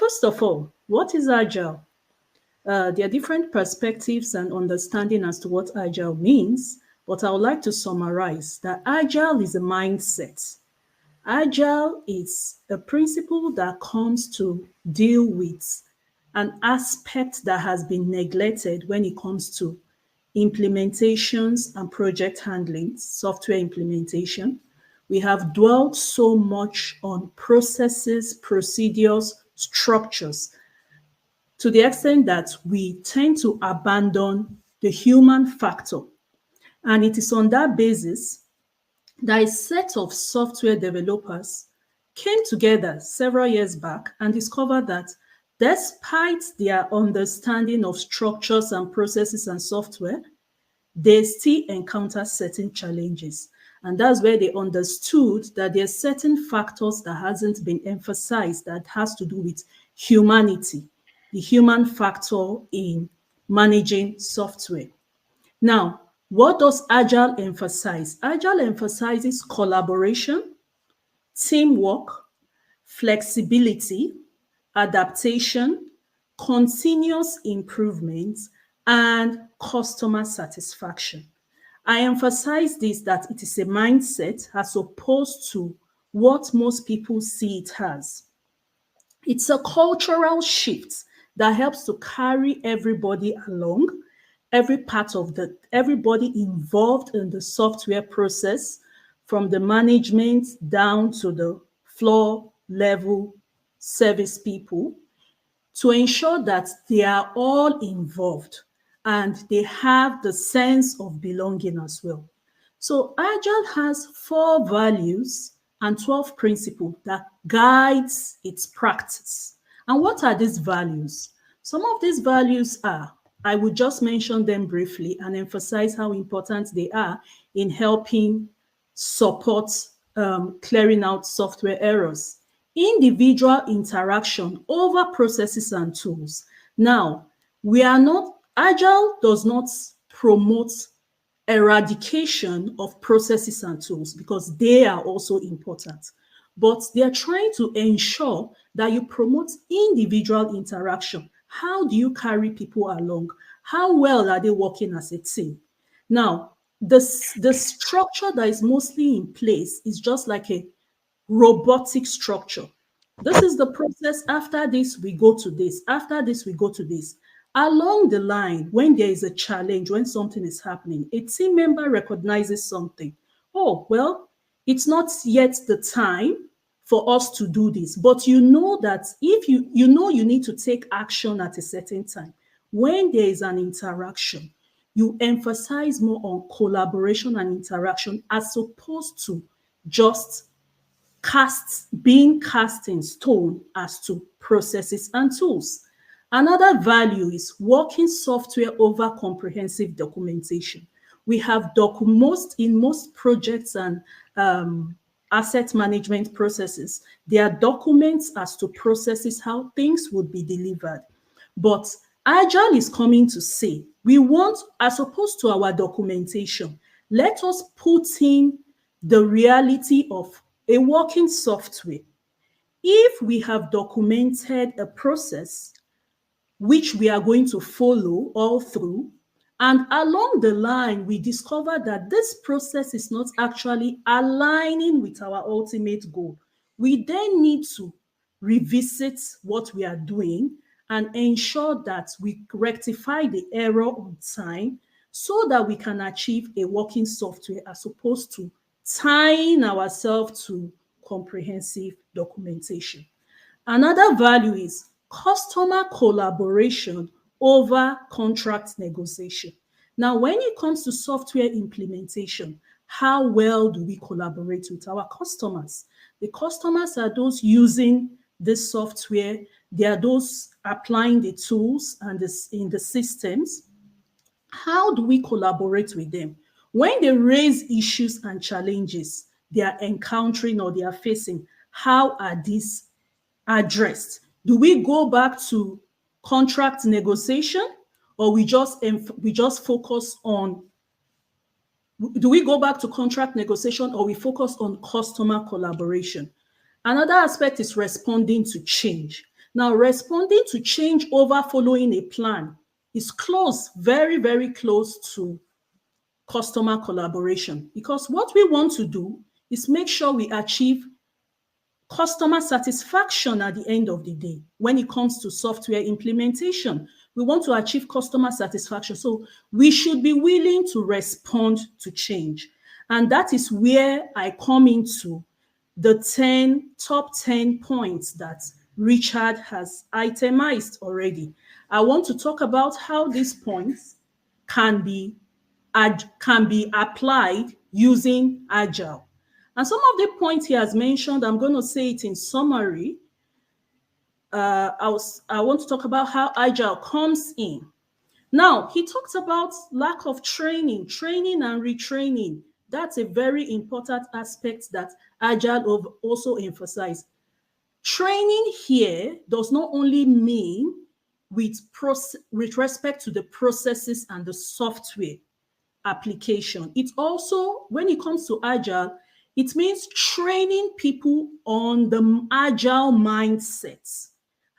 first of all, what is Agile? There are different perspectives and understanding as to what Agile means, but I would like to summarize that Agile is a mindset. Agile is a principle that comes to deal with an aspect that has been neglected when it comes to implementations and project handling, software implementation. We have dwelt so much on processes, procedures, structures, to the extent that we tend to abandon the human factor. And it is on that basis that a set of software developers came together several years back and discovered that despite their understanding of structures and processes and software, they still encounter certain challenges. And that's where they understood that there are certain factors that hasn't been emphasized that has to do with humanity, the human factor in managing software. Now, what does Agile emphasize? Agile emphasizes collaboration, teamwork, flexibility, adaptation, continuous improvement, and customer satisfaction. I emphasize this that it is a mindset as opposed to what most people see it as. It's a cultural shift that helps to carry everybody along, everybody involved in the software process, from the management down to the floor level service people, to ensure that they are all involved and they have the sense of belonging as well. So Agile has 4 values and 12 principles that guides its practice. And what are these values? Some of these values are, I will just mention them briefly and emphasize how important they are in helping support clearing out software errors. Individual interaction over processes and tools. Now, Agile does not promote eradication of processes and tools because they are also important. But they are trying to ensure that you promote individual interaction. How do you carry people along? How well are they working as a team? Now, the structure that is mostly in place is just like a robotic structure. This is the process. After this, we go to this. After this, we go to this. Along the line, when there is a challenge, when something is happening, a team member recognizes something. Oh, well, it's not yet the time for us to do this. But you know that if you need to take action at a certain time, when there is an interaction, you emphasize more on collaboration and interaction as opposed to just being cast in stone as to processes and tools. Another value is working software over comprehensive documentation. We have in most projects and asset management processes, there are documents as to processes, how things would be delivered. But Agile is coming to say, we want, as opposed to our documentation, let us put in the reality of a working software. If we have documented a process which we are going to follow all through, and along the line, we discover that this process is not actually aligning with our ultimate goal, we then need to revisit what we are doing and ensure that we rectify the error on time so that we can achieve a working software as opposed to tying ourselves to comprehensive documentation. Another value is customer collaboration over contract negotiation. Now, when it comes to software implementation, how well do we collaborate with our customers? The customers are those using this software. They are those applying the tools and in the systems. How do we collaborate with them? When they raise issues and challenges they are encountering or they are facing, how are these addressed? Do we go back to contract negotiation, or we just focus on, do we go back to contract negotiation, or we focus on customer collaboration? Another aspect is responding to change. Now, responding to change over following a plan is close, very, very close to customer collaboration, because what we want to do is make sure we achieve customer satisfaction at the end of the day. When it comes to software implementation, we want to achieve customer satisfaction. So we should be willing to respond to change. And that is where I come into the top 10 points that Richard has itemized already. I want to talk about how these points can be applied using Agile. And some of the points he has mentioned, I'm going to say it in summary. I want to talk about how Agile comes in. Now, he talks about lack of training and retraining. That's a very important aspect that Agile also emphasizes. Training here does not only mean with respect to the processes and the software application. It also, when it comes to Agile, it means training people on the Agile mindset.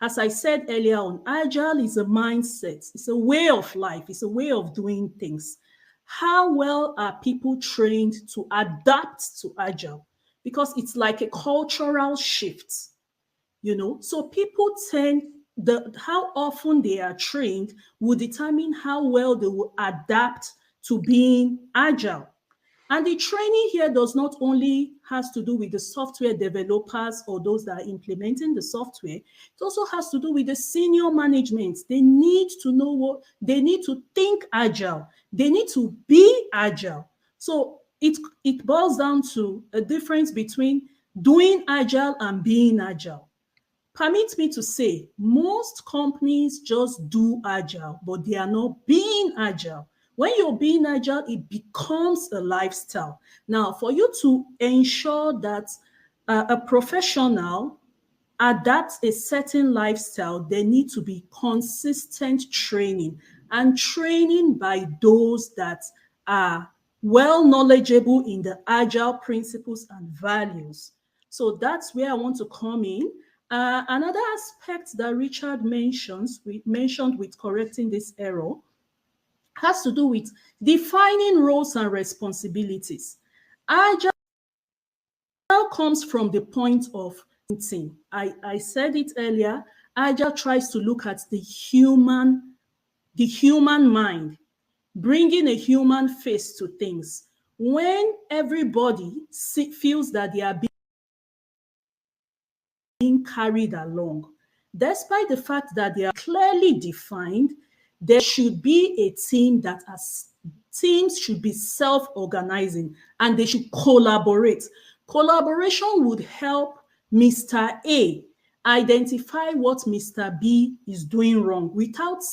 As I said earlier on, Agile is a mindset. It's a way of life. It's a way of doing things. How well are people trained to adapt to Agile? Because it's like a cultural shift, you know. So people how often they are trained will determine how well they will adapt to being Agile. And the training here does not only has to do with the software developers or those that are implementing the software, it also has to do with the senior management. They need to know they need to think Agile. They need to be Agile. So it boils down to a difference between doing Agile and being Agile. Permit me to say, most companies just do Agile, but they are not being Agile. When you're being Agile, it becomes a lifestyle. Now, for you to ensure that a professional adapts a certain lifestyle, there need to be consistent training, and training by those that are well knowledgeable in the Agile principles and values. So that's where I want to come in. Another aspect that Richard mentioned with correcting this error has to do with defining roles and responsibilities. Agile comes from the point of thinking. I said it earlier, Agile tries to look at the human mind, bringing a human face to things. When everybody feels that they are being carried along, despite the fact that they are clearly defined, there should be a team teams should be self-organizing and they should collaborate. Collaboration would help Mr. A identify what Mr. B is doing wrong without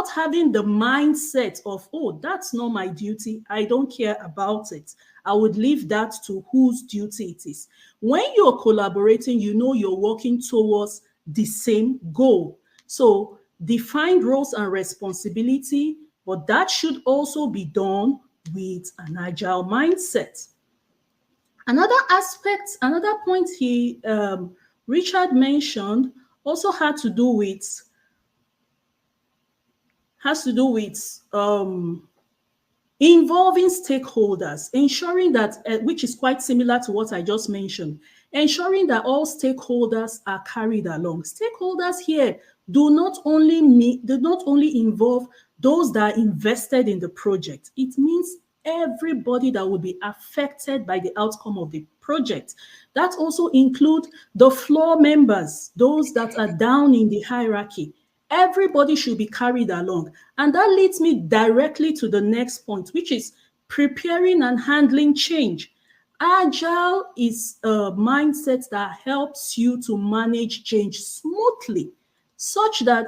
having the mindset of, oh, that's not my duty, I don't care about it. I would leave that to whose duty it is. When you're collaborating, you know you're working towards the same goal. So define roles and responsibility, but that should also be done with an Agile mindset. Another aspect, another point Richard mentioned also had to do with involving stakeholders, ensuring that, which is quite similar to what I just mentioned, ensuring that all stakeholders are carried along. Stakeholders here do not only involve those that are invested in the project. It means everybody that will be affected by the outcome of the project. That also includes the floor members, those that are down in the hierarchy. Everybody should be carried along. And that leads me directly to the next point, which is preparing and handling change. Agile is a mindset that helps you to manage change smoothly, such that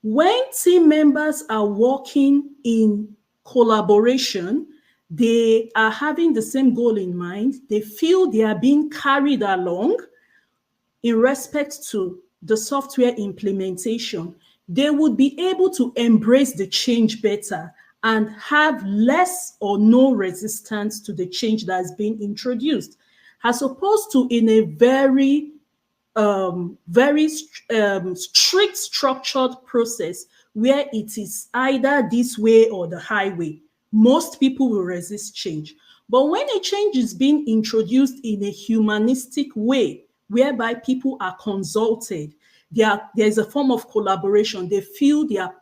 when team members are working in collaboration, they are having the same goal in mind, they feel they are being carried along in respect to the software implementation, they would be able to embrace the change better and have less or no resistance to the change that has been introduced, as opposed to in a very very strict structured process where it is either this way or the highway, most people will resist change. But when a change is being introduced in a humanistic way, whereby people are consulted, there's a form of collaboration, they feel they are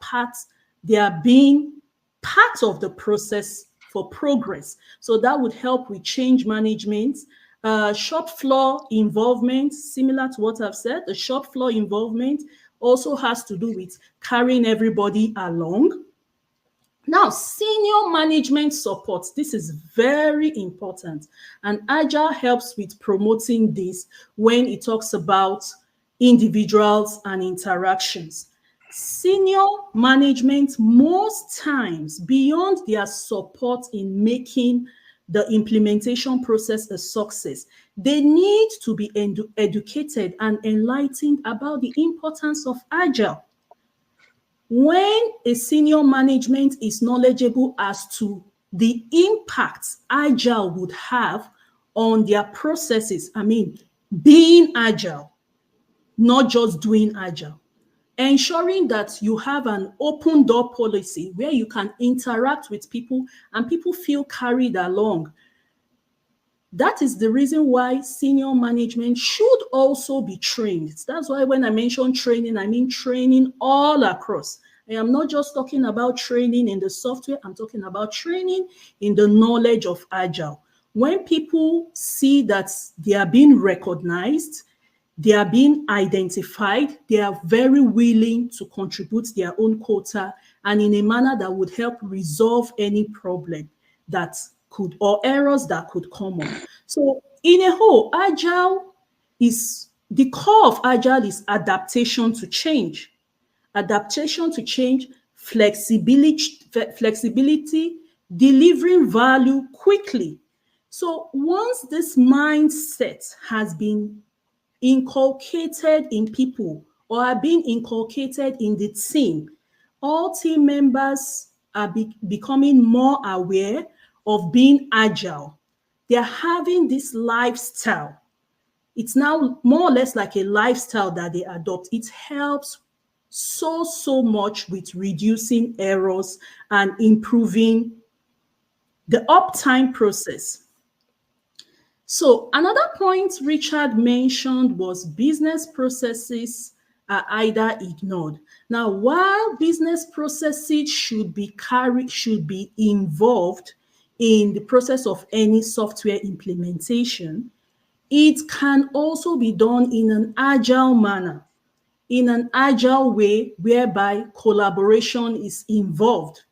they are being part of the process for progress. So that would help with change management. Shop floor involvement, similar to what I've said, the shop floor involvement also has to do with carrying everybody along. Now, senior management support. This is very important. And Agile helps with promoting this when it talks about individuals and interactions. Senior management, most times, beyond their support in making the implementation process a success, they need to be educated and enlightened about the importance of Agile. When a senior management is knowledgeable as to the impact Agile would have on their processes, I mean, being Agile, not just doing Agile, ensuring that you have an open door policy where you can interact with people and people feel carried along. That is the reason why senior management should also be trained. That's why when I mention training, I mean training all across. I am not just talking about training in the software, I'm talking about training in the knowledge of Agile. When people see that they are being recognized, they are being identified, they are very willing to contribute their own quota and in a manner that would help resolve any problem that could, or errors that could come up. So in a whole, Agile is, the core of Agile is adaptation to change. Adaptation to change, flexibility, delivering value quickly. So once this mindset has been inculcated in people or are being inculcated in the team, all team members are becoming more aware of being agile. They're having this lifestyle. It's now more or less like a lifestyle that they adopt. It helps so much with reducing errors and improving the uptime process. So another point Richard mentioned was business processes are either ignored. Now, while business processes should be involved in the process of any software implementation, it can also be done in an agile manner, in an agile way whereby collaboration is involved,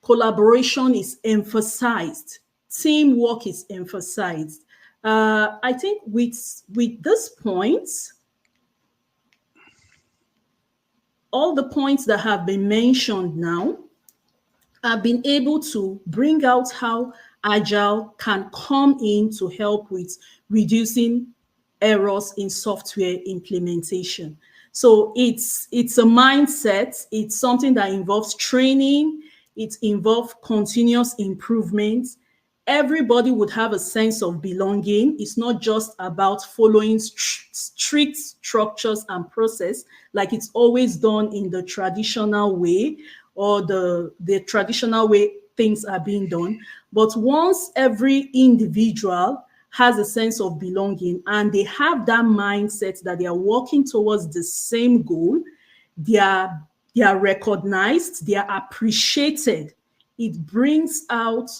collaboration is emphasized, teamwork is emphasized. I think with this point, all the points that have been mentioned now, I've been able to bring out how Agile can come in to help with reducing errors in software implementation. So it's a mindset. It's something that involves training. It involves continuous improvement. Everybody would have a sense of belonging. It's not just about following strict structures and process like it's always done in the traditional way or the traditional way things are being done. But once every individual has a sense of belonging and they have that mindset that they are working towards the same goal, they are recognized, they are appreciated. It brings out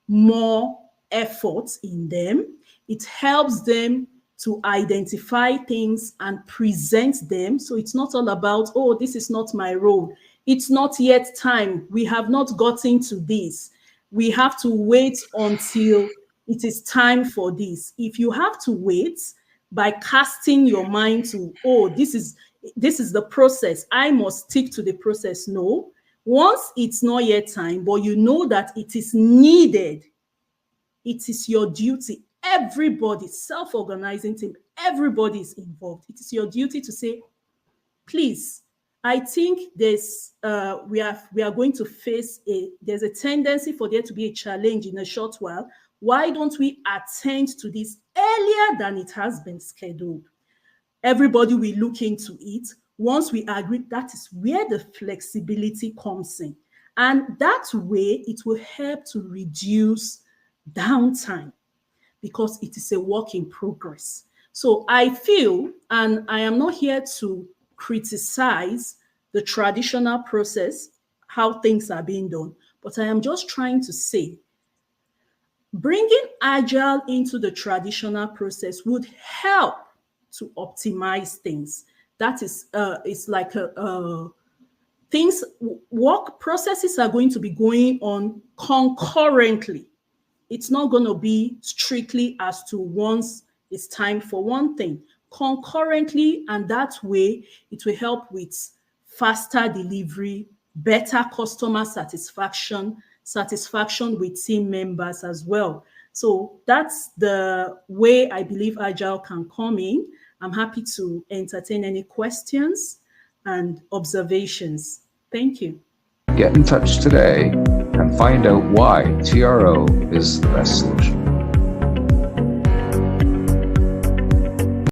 more effort in them. It helps them to identify things and present them. So it's not all about, oh, this is not my role. It's not yet time. We have not gotten to this. We have to wait until it is time for this. If you have to wait by casting your mind to, oh, this is the process, I must stick to the process. No. Once it's not yet time, but you know that it is needed, it is your duty. Everybody, self-organizing team, everybody is involved. It is your duty to say, please, I think there's we are going to face there's a tendency for there to be a challenge in a short while. Why don't we attend to this earlier than it has been scheduled? everybody will look into it. Once we agree, that is where the flexibility comes in. And that way, it will help to reduce downtime because it is a work in progress. So I feel, and I am not here to criticize the traditional process, how things are being done, but I am just trying to say, bringing Agile into the traditional process would help to optimize things. That is, it's like things, work processes are going to be going on concurrently. It's not going to be strictly as to once it's time for one thing. Concurrently, and that way it will help with faster delivery, better customer satisfaction, satisfaction with team members as well. So that's the way I believe Agile can come in. I'm happy to entertain any questions and observations. Thank you. Get in touch today and find out why TRO is the best solution.